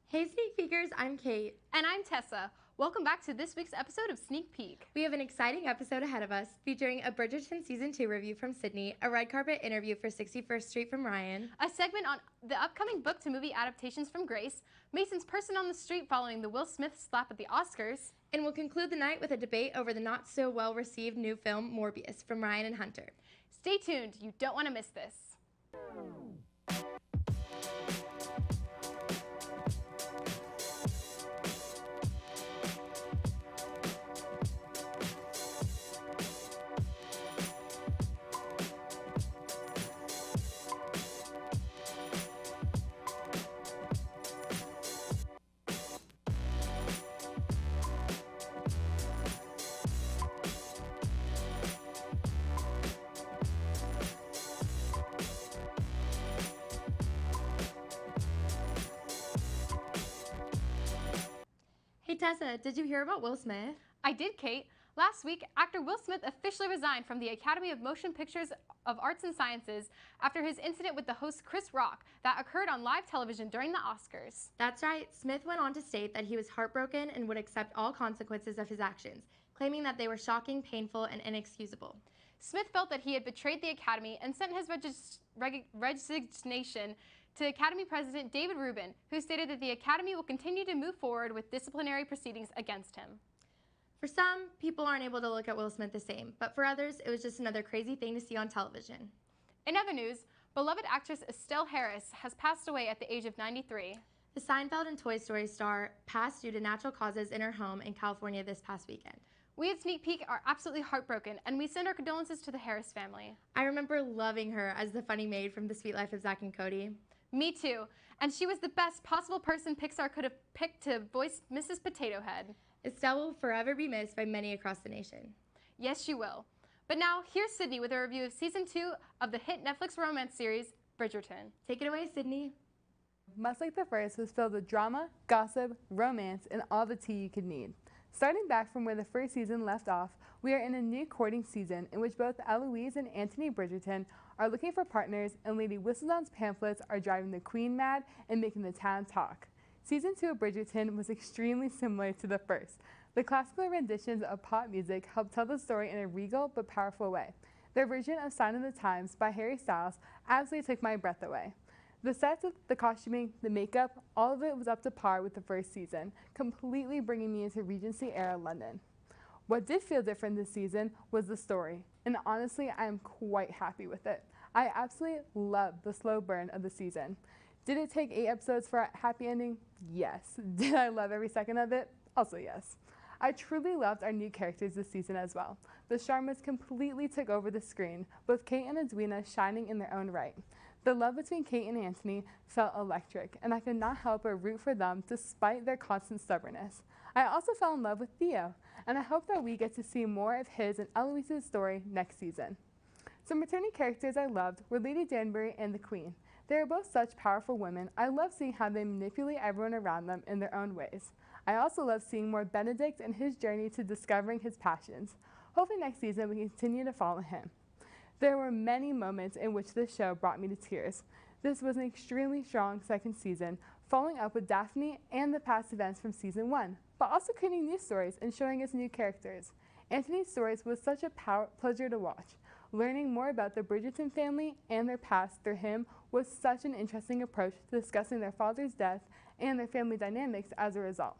Hey Sneak Peekers, I'm Kate. And I'm Tessa. Welcome back to this week's episode of Sneak Peek. We have an exciting episode ahead of us featuring a Bridgerton Season 2 review from Sydney, a red carpet interview for 61st Street from Ryan, A segment on the upcoming book to movie adaptations from Grace, Mason's person on the street following the Will Smith slap at the Oscars, and we'll conclude the night with a debate over the not so well received new film Morbius from Ryan and Hunter. Stay tuned, you don't want to miss this. Hey Tessa, did you hear about Will Smith? I did, Kate. Last week, actor Will Smith officially resigned from the Academy of Motion Pictures of Arts and Sciences after his incident with the host Chris Rock that occurred on live television during the Oscars. That's right, Smith went on to state that he was heartbroken and would accept all consequences of his actions, claiming that they were shocking, painful, and inexcusable. Smith felt that he had betrayed the Academy and sent his resignation to Academy President David Rubin, who stated that the Academy will continue to move forward with disciplinary proceedings against him. For some, people aren't able to look at Will Smith the same, but for others, it was just another crazy thing to see on television. In other news, beloved actress Estelle Harris has passed away at the age of 93. The Seinfeld and Toy Story star passed due to natural causes in her home in California this past weekend. We at Sneak Peek are absolutely heartbroken, and we send our condolences to the Harris family. I remember loving her as the funny maid from The Sweet Life of Zack and Cody. Me too, and she was the best possible person Pixar could have picked to voice Mrs. Potato Head. Estelle will forever be missed by many across the nation. Yes, she will. But now, here's Sydney with a review of Season 2 of the hit Netflix romance series, Bridgerton. Take it away, Sydney. Much like the first, was filled with drama, gossip, romance, and all the tea you could need. Starting back from where the first season left off, we are in a new courting season in which both Eloise and Anthony Bridgerton are looking for partners, and Lady Whistledown's pamphlets are driving the Queen mad and making the town talk. Season 2 of Bridgerton was extremely similar to the first. The classical renditions of pop music helped tell the story in a regal but powerful way. Their version of Sign of the Times by Harry Styles absolutely took my breath away. The sets, the costuming, the makeup, all of it was up to par with the first season, completely bringing me into Regency-era London. What did feel different this season was the story, and honestly, I am quite happy with it. I absolutely loved the slow burn of the season. Did it take 8 episodes for a happy ending? Yes. Did I love every second of it? Also yes. I truly loved our new characters this season as well. The Sharmas completely took over the screen, both Kate and Edwina shining in their own right. The love between Kate and Anthony felt electric, and I could not help but root for them despite their constant stubbornness. I also fell in love with Theo, and I hope that we get to see more of his and Eloise's story next season. Some returning characters I loved were Lady Danbury and the Queen. They are both such powerful women. I love seeing how they manipulate everyone around them in their own ways. I also love seeing more Benedict and his journey to discovering his passions. Hopefully next season we continue to follow him. There were many moments in which this show brought me to tears. This was an extremely strong second season, following up with Daphne and the past events from season 1, but also creating new stories and showing us new characters. Anthony's stories was such a pleasure to watch. Learning more about the Bridgerton family and their past through him was such an interesting approach to discussing their father's death and their family dynamics as a result.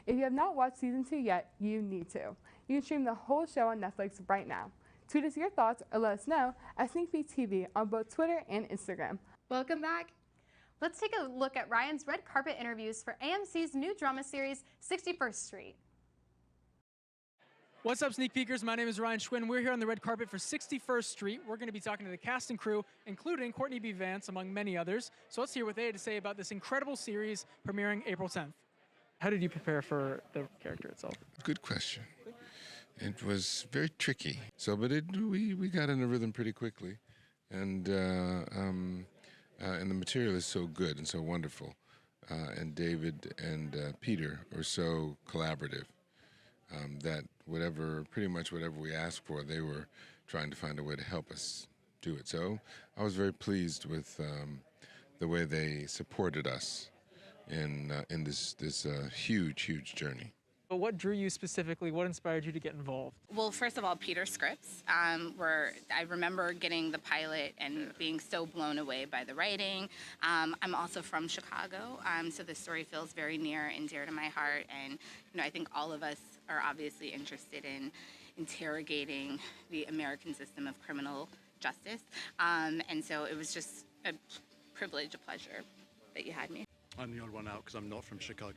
If you have not watched season 2 yet, you need to. You can stream the whole show on Netflix right now. Tweet us your thoughts or let us know at Sneak Peek TV on both Twitter and Instagram. Welcome back. Let's take a look at Ryan's red carpet interviews for AMC's new drama series, 61st Street. What's up, Sneak Peekers? My name is Ryan Schwinn. We're here on the red carpet for 61st Street. We're going to be talking to the cast and crew, including Courtney B. Vance, among many others. So let's hear what they had to say about this incredible series premiering April 10th. How did you prepare for the character itself? Good question. It was very tricky. We got in a rhythm pretty quickly, and the material is so good and so wonderful, and David and Peter are so collaborative that pretty much whatever we asked for, they were trying to find a way to help us do it. So I was very pleased with the way they supported us in this huge journey. But what drew you specifically? What inspired you to get involved? Well, first of all, Peter's scripts, where I remember getting the pilot and being so blown away by the writing. I'm also from Chicago, so the story feels very near and dear to my heart. And I think all of us are obviously interested in interrogating the American system of criminal justice. And so it was just a privilege, a pleasure that you had me. I'm the odd one out because I'm not from Chicago.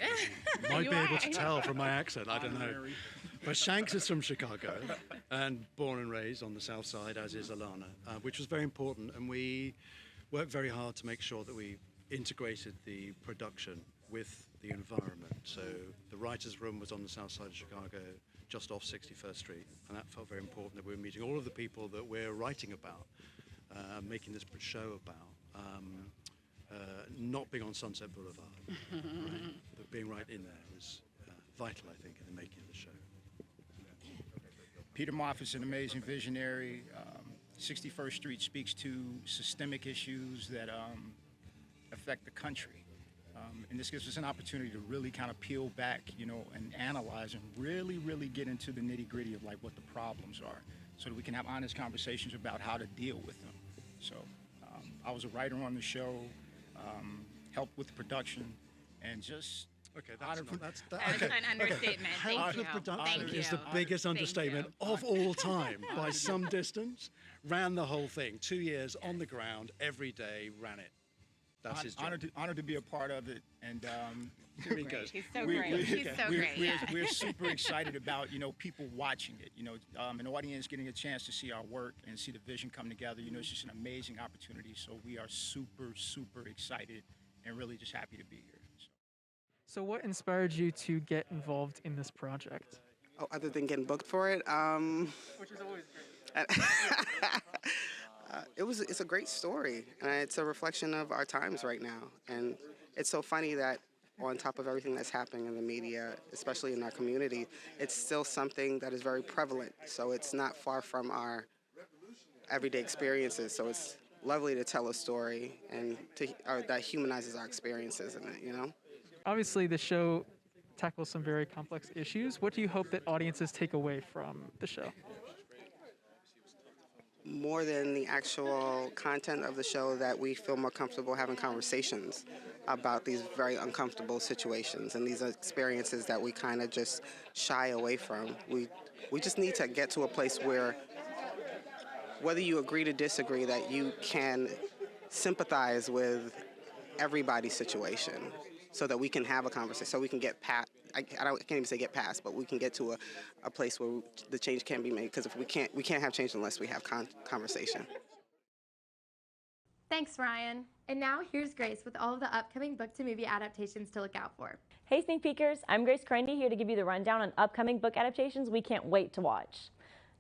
You might be able to tell from my accent, I don't know. But Shanks is from Chicago and born and raised on the south side, as is Alana, which was very important. And we worked very hard to make sure that we integrated the production with the environment. So the writer's room was on the south side of Chicago, just off 61st Street. And that felt very important that we were meeting all of the people that we're writing about, making this show about. Not being on Sunset Boulevard, right? But being right in there was vital, I think, in the making of the show. Peter Moffat's an amazing visionary. 61st Street speaks to systemic issues that affect the country. And this gives us an opportunity to really kind of peel back, and analyze and really get into the nitty-gritty of like what the problems are, so that we can have honest conversations about how to deal with them. So I was a writer on the show, helped with the production, and just Okay, That's okay. an understatement. Help Thank with you. production Thank is you. the biggest Thank understatement you. of all time by some distance. Ran the whole thing, 2 years on the ground, every day, ran it. That's his job. Honored to be a part of it, and Here he goes. He's so great. He's so great. Yeah. we're super excited about people watching it. An audience getting a chance to see our work and see the vision come together. It's just an amazing opportunity. So we are super excited and really just happy to be here. So what inspired you to get involved in this project? Oh, other than getting booked for it, Which is always great. it's a great story, and it's a reflection of our times right now. And it's so funny that on top of everything that's happening in the media, especially in our community, it's still something that is very prevalent. So it's not far from our everyday experiences. So it's lovely to tell a story and that humanizes our experiences in it. Obviously, the show tackles some very complex issues. What do you hope that audiences take away from the show? More than the actual content of the show, that we feel more comfortable having conversations about these very uncomfortable situations and these experiences that we kind of just shy away from. We just need to get to a place where, whether you agree to disagree, that you can sympathize with everybody's situation, so that we can have a conversation, so we can get past, I can't even say get past, but we can get to a place where the change can be made, because if we can't have change unless we have conversation. Thanks, Ryan. And now here's Grace with all of the upcoming book to movie adaptations to look out for. Hey Sneak Peekers, I'm Grace Crendy here to give you the rundown on upcoming book adaptations we can't wait to watch.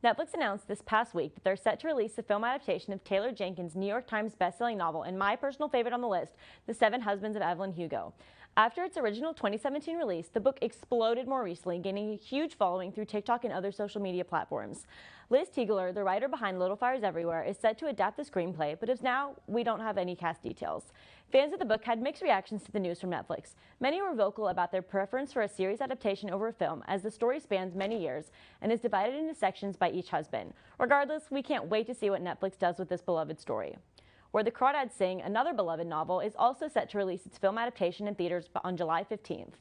Netflix announced this past week that they're set to release a film adaptation of Taylor Jenkins' New York Times bestselling novel and my personal favorite on the list, The Seven Husbands of Evelyn Hugo. After its original 2017 release, the book exploded more recently, gaining a huge following through TikTok and other social media platforms. Liz Tegeler, the writer behind Little Fires Everywhere, is set to adapt the screenplay, but as of now, we don't have any cast details. Fans of the book had mixed reactions to the news from Netflix. Many were vocal about their preference for a series adaptation over a film, as the story spans many years and is divided into sections by each husband. Regardless, we can't wait to see what Netflix does with this beloved story. Where the Crawdads Sing, another beloved novel, is also set to release its film adaptation in theaters on July 15th.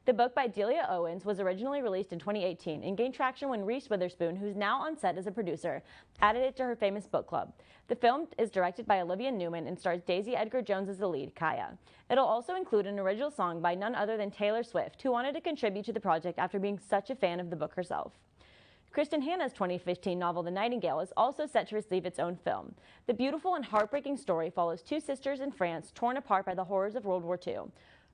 The book by Delia Owens was originally released in 2018 and gained traction when Reese Witherspoon, who's now on set as a producer, added it to her famous book club. The film is directed by Olivia Newman and stars Daisy Edgar Jones as the lead, Kaya. It'll also include an original song by none other than Taylor Swift, who wanted to contribute to the project after being such a fan of the book herself. Kristen Hanna's 2015 novel The Nightingale is also set to receive its own film. The beautiful and heartbreaking story follows two sisters in France torn apart by the horrors of World War II.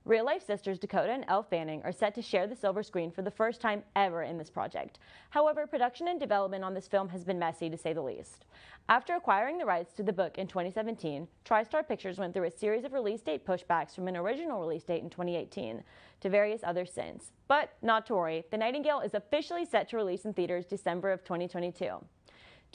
Real-life sisters Dakota and Elle Fanning are set to share the silver screen for the first time ever in this project. However, production and development on this film has been messy, to say the least. After acquiring the rights to the book in 2017, TriStar Pictures went through a series of release date pushbacks from an original release date in 2018 to various others since. But not to worry, The Nightingale is officially set to release in theaters December of 2022.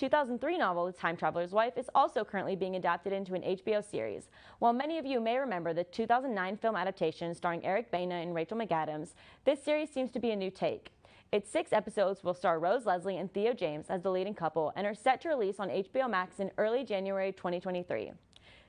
2003 novel, The Time Traveler's Wife, is also currently being adapted into an HBO series. While many of you may remember the 2009 film adaptation starring Eric Bana and Rachel McAdams, this series seems to be a new take. Its 6 episodes will star Rose Leslie and Theo James as the leading couple and are set to release on HBO Max in early January 2023.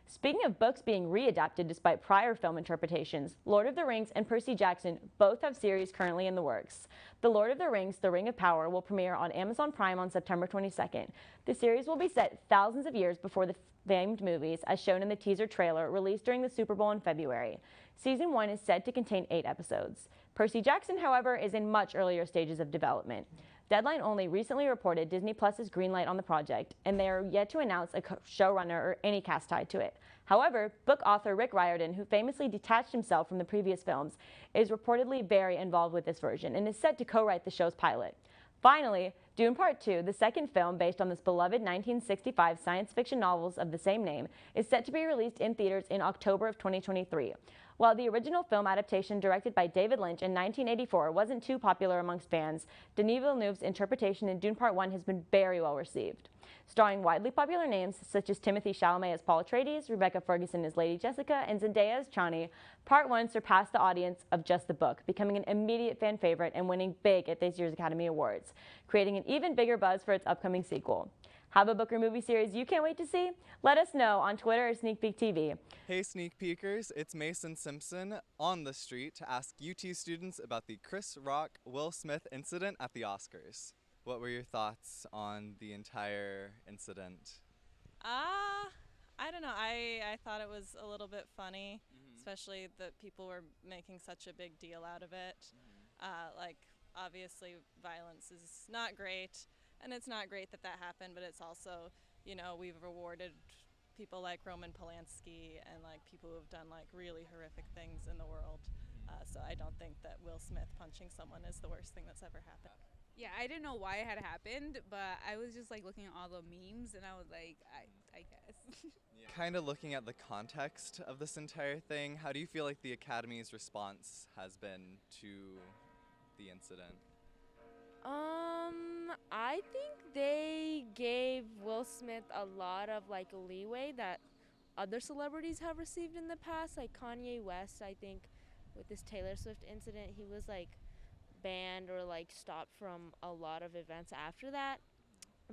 Speaking of books being readapted despite prior film interpretations, Lord of the Rings and Percy Jackson both have series currently in the works. The Lord of the Rings, The Ring of Power, will premiere on Amazon Prime on September 22nd. The series will be set thousands of years before the famed movies, as shown in the teaser trailer released during the Super Bowl in February. Season 1 is said to contain 8 episodes. Percy Jackson, however, is in much earlier stages of development. Deadline Only recently reported Disney Plus's green light on the project, and they are yet to announce a showrunner or any cast tied to it. However, book author Rick Riordan, who famously detached himself from the previous films, is reportedly very involved with this version and is set to co-write the show's pilot. Finally, Dune Part 2, the second film based on this beloved 1965 science fiction novels of the same name, is set to be released in theaters in October of 2023. While the original film adaptation directed by David Lynch in 1984 wasn't too popular amongst fans, Denis Villeneuve's interpretation in Dune Part 1 has been very well received. Starring widely popular names such as Timothée Chalamet as Paul Atreides, Rebecca Ferguson as Lady Jessica, and Zendaya as Chani, Part 1 surpassed the audience of just the book, becoming an immediate fan favorite and winning big at this year's Academy Awards, creating an even bigger buzz for its upcoming sequel. Have a book or movie series you can't wait to see? Let us know on Twitter or Sneak Peek TV. Hey Sneak Peekers, it's Mason Simpson on the street to ask UT students about the Chris Rock Will Smith incident at the Oscars. What were your thoughts on the entire incident? I don't know. I thought it was a little bit funny, especially that people were making such a big deal out of it. Like, obviously, violence is not great, and it's not great that that happened, but it's also, you know, we've rewarded people like Roman Polanski and, like, people who have done, like, really horrific things in the world. So I don't think that Will Smith punching someone is the worst thing that's ever happened. Yeah, I didn't know why it had happened, but I was just like looking at all the memes and I was like, I guess. Kind of looking at the context of this entire thing, how do you feel like the Academy's response has been to the incident? I think they gave Will Smith a lot of like leeway that other celebrities have received in the past, like Kanye West. I think with this Taylor Swift incident, he was like banned or like stopped from a lot of events after that,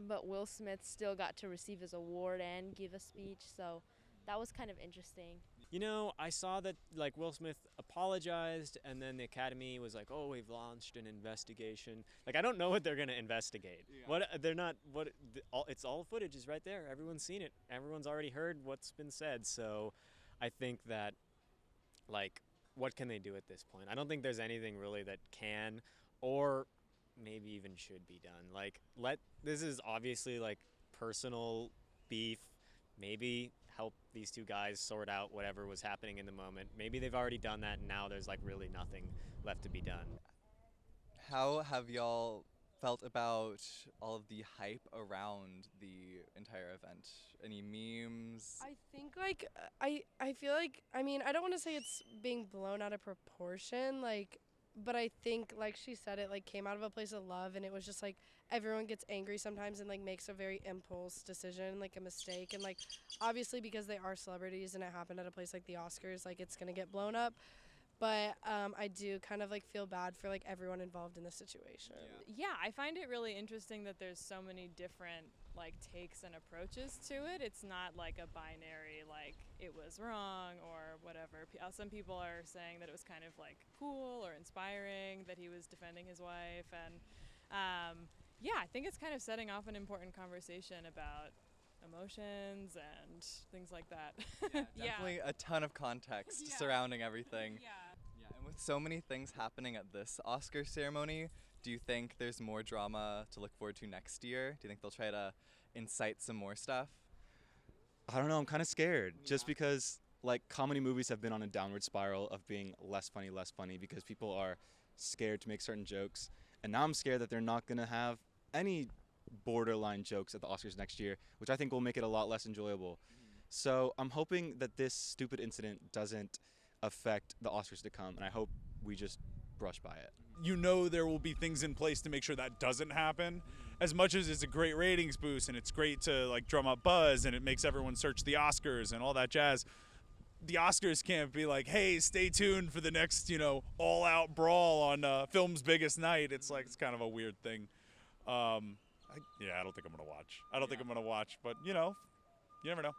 but Will Smith still got to receive his award and give a speech, so that was kind of interesting. You know, I saw that like Will Smith apologized and then the Academy was like, oh, we've launched an investigation. Like, I don't know what they're going to investigate. It's all footage is right there. Everyone's seen it. Everyone's already heard what's been said. So I think that, like, what can they do at this point? I don't think there's anything really that can or maybe even should be done. Like, this is obviously like personal beef. Maybe help these two guys sort out whatever was happening in the moment. Maybe they've already done that and now there's like really nothing left to be done. How have y'all felt about all of the hype around the entire event? Any memes? I think like I feel like, I mean, I don't want to say it's being blown out of proportion, like, but I think, like she said, it like came out of a place of love, and it was just like everyone gets angry sometimes and like makes a very impulse decision, like a mistake, and like obviously because they are celebrities and it happened at a place like the Oscars, like it's gonna get blown up. But I do kind of like feel bad for like everyone involved in the situation. Yeah, I find it really interesting that there's so many different like takes and approaches to it. It's not like a binary like it was wrong or whatever. Some people are saying that it was kind of like cool or inspiring that he was defending his wife, and yeah, I think it's kind of setting off an important conversation about emotions and things like that. Yeah, definitely a ton of context surrounding everything. Yeah, and with so many things happening at this Oscar ceremony, do you think there's more drama to look forward to next year? Do you think they'll try to incite some more stuff? I don't know, I'm kind of scared, just because like comedy movies have been on a downward spiral of being less funny because people are scared to make certain jokes, and now I'm scared that they're not gonna have any borderline jokes at the Oscars next year, which I think will make it a lot less enjoyable. So I'm hoping that this stupid incident doesn't affect the Oscars to come, and I hope we just brush by it. You know there will be things in place to make sure that doesn't happen, as much as it's a great ratings boost and it's great to like drum up buzz and it makes everyone search the Oscars and all that jazz, the Oscars can't be like, hey, stay tuned for the next, all-out brawl on film's biggest night. It's like, it's kind of a weird thing. I don't think I'm going to watch. I don't think I'm going to watch, but, you never know.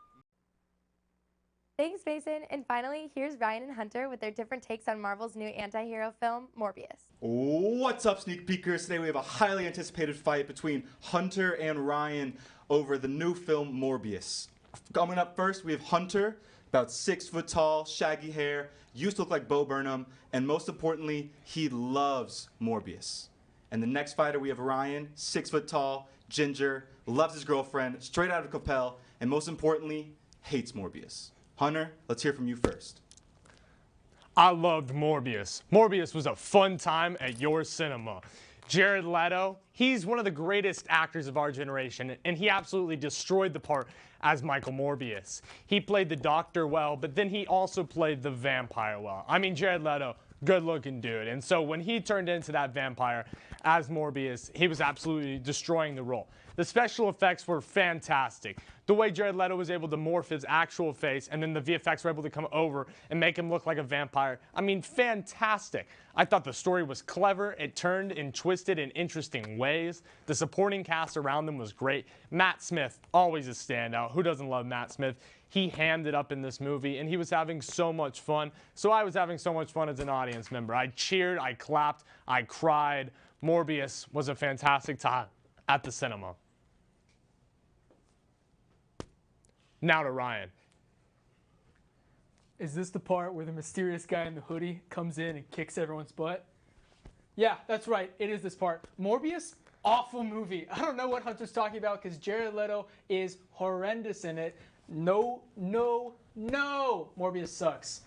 Thanks, Mason. And finally, here's Ryan and Hunter with their different takes on Marvel's new anti-hero film, Morbius. What's up, sneak peekers? Today we have a highly anticipated fight between Hunter and Ryan over the new film, Morbius. Coming up first, we have Hunter, about 6 foot tall, shaggy hair, used to look like Bo Burnham, and most importantly, he loves Morbius. And the next fighter, we have Ryan, 6 foot tall, ginger, loves his girlfriend, straight out of Capel, and most importantly, hates Morbius. Hunter, let's hear from you first. I loved Morbius. Morbius was a fun time at your cinema. Jared Leto, he's one of the greatest actors of our generation, and he absolutely destroyed the part as Michael Morbius. He played the Doctor well, but then he also played the vampire well. I mean, Jared Leto, good-looking dude. And so when he turned into that vampire as Morbius, he was absolutely destroying the role. The special effects were fantastic. The way Jared Leto was able to morph his actual face and then the VFX were able to come over and make him look like a vampire. I mean, fantastic. I thought the story was clever. It turned and twisted in interesting ways. The supporting cast around them was great. Matt Smith, always a standout. Who doesn't love Matt Smith? He hammed it up in this movie, and he was having so much fun. So I was having so much fun as an audience member. I cheered, I clapped, I cried. Morbius was a fantastic time at the cinema. Now to Ryan. Is this the part where the mysterious guy in the hoodie comes in and kicks everyone's butt? Yeah, that's right. It is this part. Morbius, awful movie. I don't know what Hunter's talking about because Jared Leto is horrendous in it. No. Morbius sucks.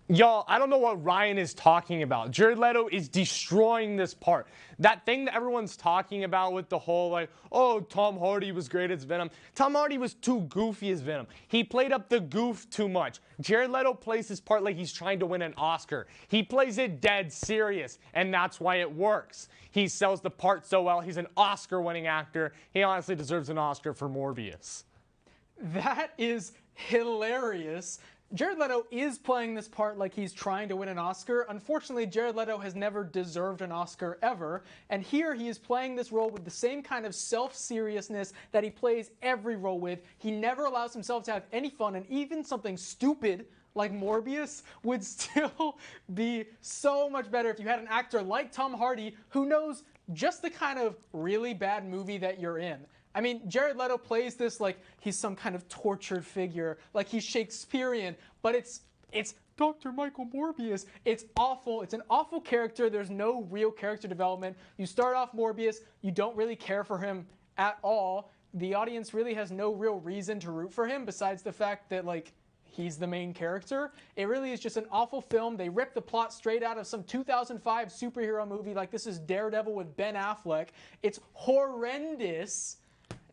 Y'all, I don't know what Ryan is talking about. Jared Leto is destroying this part. That thing that everyone's talking about with the whole like, oh, Tom Hardy was great as Venom. Tom Hardy was too goofy as Venom. He played up the goof too much. Jared Leto plays his part like he's trying to win an Oscar. He plays it dead serious, and that's why it works. He sells the part so well. He's an Oscar-winning actor. He honestly deserves an Oscar for Morbius. That is hilarious. Jared Leto is playing this part like he's trying to win an Oscar. Unfortunately, Jared Leto has never deserved an Oscar ever, and here he is playing this role with the same kind of self-seriousness that he plays every role with. He never allows himself to have any fun, and even something stupid like Morbius would still be so much better if you had an actor like Tom Hardy who knows just the kind of really bad movie that you're in. I mean, Jared Leto plays this like he's some kind of tortured figure, like he's Shakespearean, but it's Dr. Michael Morbius. It's awful. It's an awful character. There's no real character development. You start off Morbius, you don't really care for him at all. The audience really has no real reason to root for him besides the fact that, like, he's the main character. It really is just an awful film. They ripped the plot straight out of some 2005 superhero movie like this is Daredevil with Ben Affleck. It's horrendous.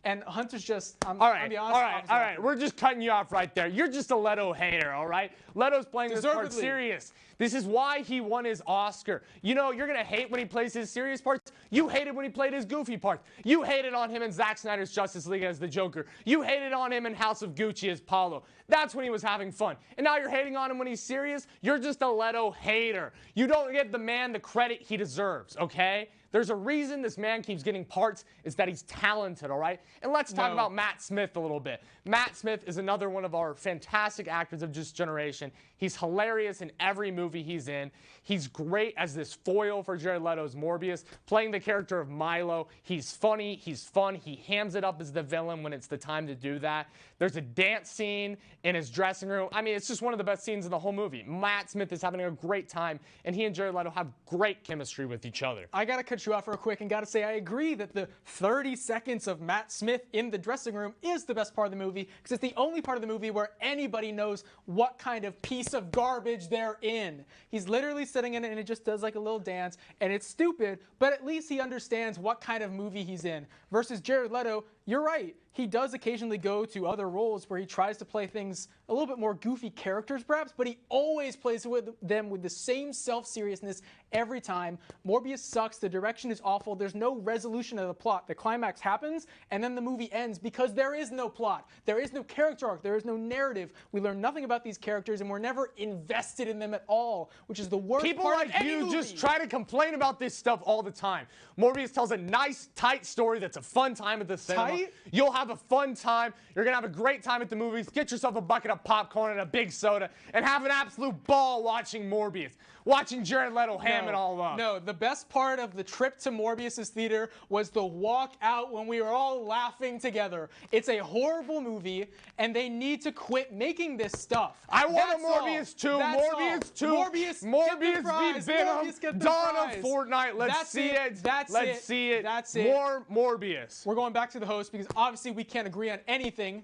And Hunter's just, all right. We're just cutting you off right there. You're just a Leto hater, all right? Leto's playing this part serious. This is why he won his Oscar. You know, you're going to hate when he plays his serious parts. You hated when he played his goofy parts. You hated on him in Zack Snyder's Justice League as the Joker. You hated on him in House of Gucci as Paulo. That's when he was having fun. And now you're hating on him when he's serious? You're just a Leto hater. You don't give the man the credit he deserves, okay? There's a reason this man keeps getting parts, is that he's talented, all right? And let's talk about Matt Smith a little bit. Matt Smith is another one of our fantastic actors of this generation. He's hilarious in every movie he's in. He's great as this foil for Jared Leto's Morbius, playing the character of Milo. He's funny, he's fun, he hams it up as the villain when it's the time to do that. There's a dance scene in his dressing room. I mean, it's just one of the best scenes in the whole movie. Matt Smith is having a great time, and he and Jared Leto have great chemistry with each other. I gotta cut you off real quick and gotta say I agree that the 30 seconds of Matt Smith in the dressing room is the best part of the movie because it's the only part of the movie where anybody knows what kind of piece of garbage they're in. He's literally sitting in it and it just does like a little dance and it's stupid, but at least he understands what kind of movie he's in. Versus Jared Leto, you're right. he does occasionally go to other roles where he tries to play things a little bit more goofy characters perhaps, but he always plays with them with the same self-seriousness every time. Morbius sucks, the direction is awful, there's no resolution of the plot. The climax happens, and then the movie ends because there is no plot. There is no character arc, there is no narrative. We learn nothing about these characters, and we're never invested in them at all, which is the worst People part like of any you movie. just try to complain about this stuff all the time. Morbius tells a nice, tight story that's a fun time at the cinema. Tight? You'll have a fun time. You're going to have a great time at the movies. Get yourself a bucket of popcorn and a big soda and have an absolute ball watching Morbius. Watching Jared Leto ham it all up. No, the best part of the trip to Morbius's theater was the walk out when we were all laughing together. It's a horrible movie, and they need to quit making this stuff. I want That's a Morbius 2, all. That's Morbius 2, all. Morbius Morbius v. Venom, Dawn of prize. Fortnite. Let's see it. Let's see it. That's it. More Morbius. We're going back to the host because obviously we can't agree on anything.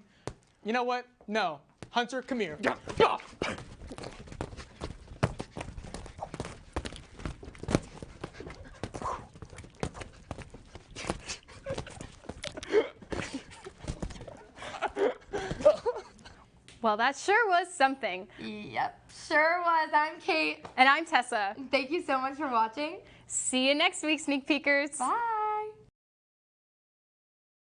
You know what? No. Hunter, come here. Well, that sure was something. Yep, sure was. I'm Kate. And I'm Tessa. Thank you so much for watching. See you next week, sneak peekers. Bye.